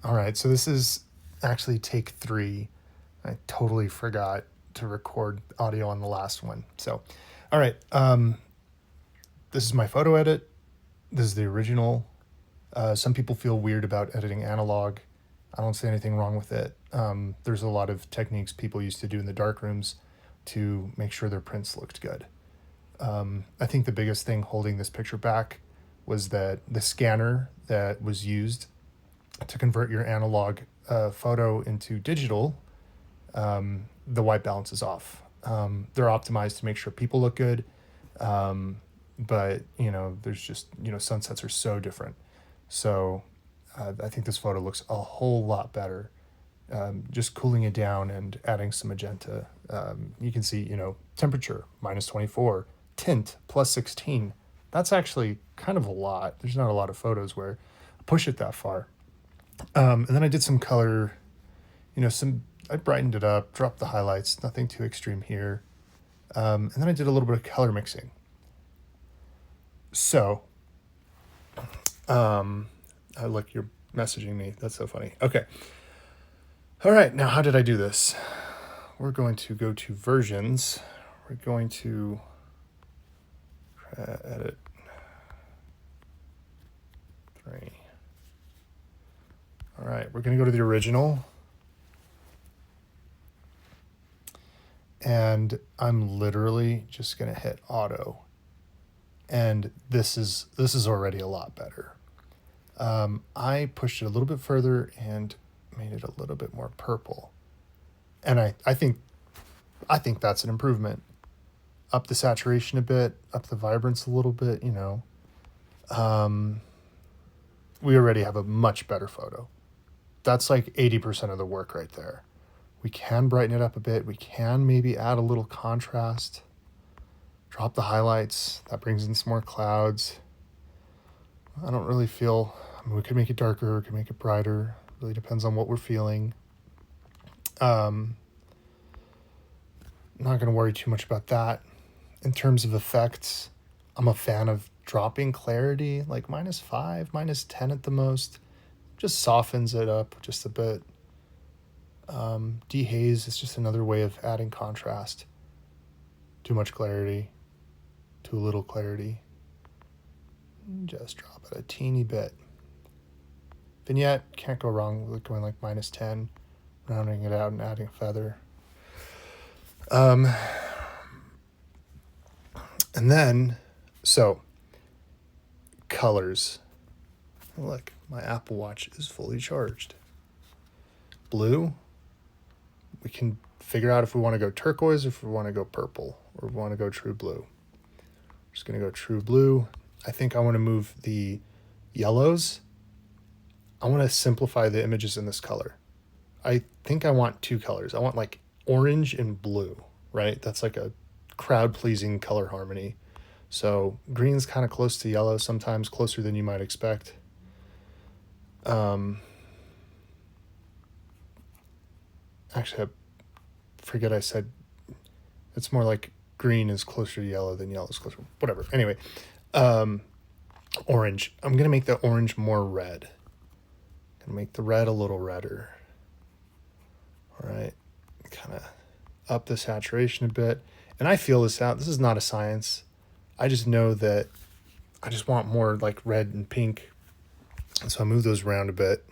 All right, so this is actually take 3. I totally forgot to record audio on the last one. So, all right, this is my photo edit. This is the original. Some people feel weird about editing analog. I don't see anything wrong with it. There's a lot of techniques people used to do in the dark rooms to make sure their prints looked good. I think the biggest thing holding this picture back was that the scanner that was used to convert your analog photo into digital, the white balance is off. They're optimized to make sure people look good, but there's just sunsets are so different. So I think this photo looks a whole lot better. Just cooling it down and adding some magenta. You can see temperature -24, tint +16. That's actually kind of a lot. There's not a lot of photos where I push it that far. And then I did some color, I brightened it up, dropped the highlights, nothing too extreme here. And then I did a little bit of color mixing. So, look, you're messaging me. That's so funny. Okay. All right. Now, how did I do this? We're going to go to versions. We're going to edit 3. All right. We're going to go to the original. And I'm literally just going to hit auto. And this is already a lot better. I pushed it a little bit further and made it a little bit more purple. And I think that's an improvement. Up the saturation a bit, up the vibrance a little bit, we already have a much better photo. That's like 80% of the work right there. We can brighten it up a bit. We can maybe add a little contrast. Drop the highlights. That brings in some more clouds. I don't really feel... we could make it darker. We could make it brighter. It really depends on what we're feeling. I'm not going to worry too much about that. In terms of effects, I'm a fan of dropping clarity, like -5, -10 at the most. Just softens it up just a bit. Dehaze is just another way of adding contrast. Too much clarity, too little clarity. Just drop it a teeny bit. Vignette, can't go wrong with going like -10, rounding it out and adding a feather. And then, so, colors. Look, my Apple Watch is fully charged. Blue, we can figure out if we want to go turquoise or if we want to go purple or we want to go true blue. I'm just going to go true blue. I think I want to move the yellows. I want to simplify the images in this color. I think I want 2 colors. I want like orange and blue, right? That's like a crowd-pleasing color harmony. So green's kind of close to yellow, sometimes closer than you might expect. Actually, I forget I said it's more like green is closer to yellow than yellow is closer. Whatever. Anyway, orange. I'm going to make the orange more red. I'm going to make the red a little redder. All right. Kind of up the saturation a bit. And I feel this out. This is not a science. I just know that I just want more like red and pink. And so I move those around a bit.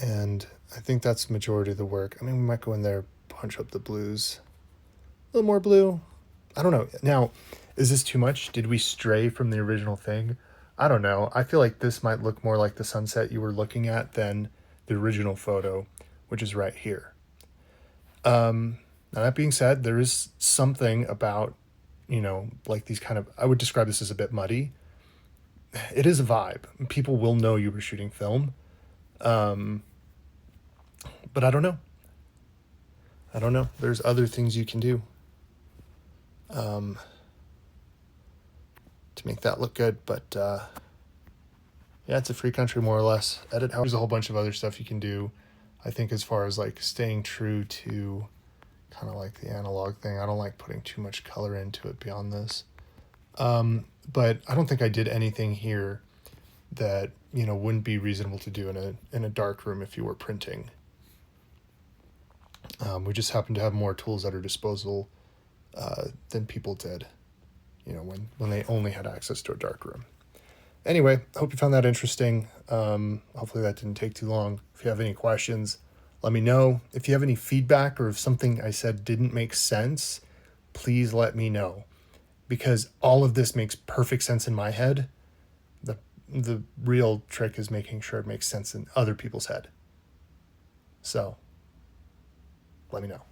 And I think that's the majority of the work. I mean, we might go in there, punch up the blues. A little more blue. I don't know. Now, is this too much? Did we stray from the original thing? I don't know. I feel like this might look more like the sunset you were looking at than the original photo, which is right here. Now, that being said, there is something about, like these kind of, I would describe this as a bit muddy. It is a vibe. People will know you were shooting film. But I don't know. There's other things you can do to make that look good. But yeah, it's a free country, more or less. Edit how. There's a whole bunch of other stuff you can do. I think as far as like staying true to kind of like the analog thing, I don't like putting too much color into it beyond this. but I don't think I did anything here that, wouldn't be reasonable to do in a dark room if you were printing. We just happen to have more tools at our disposal than people did, when they only had access to a dark room. Anyway, I hope you found that interesting. Hopefully that didn't take too long. If you have any questions, let me know. If you have any feedback or if something I said didn't make sense, please let me know. Because all of this makes perfect sense in my head. The real trick is making sure it makes sense in other people's head. So, let me know.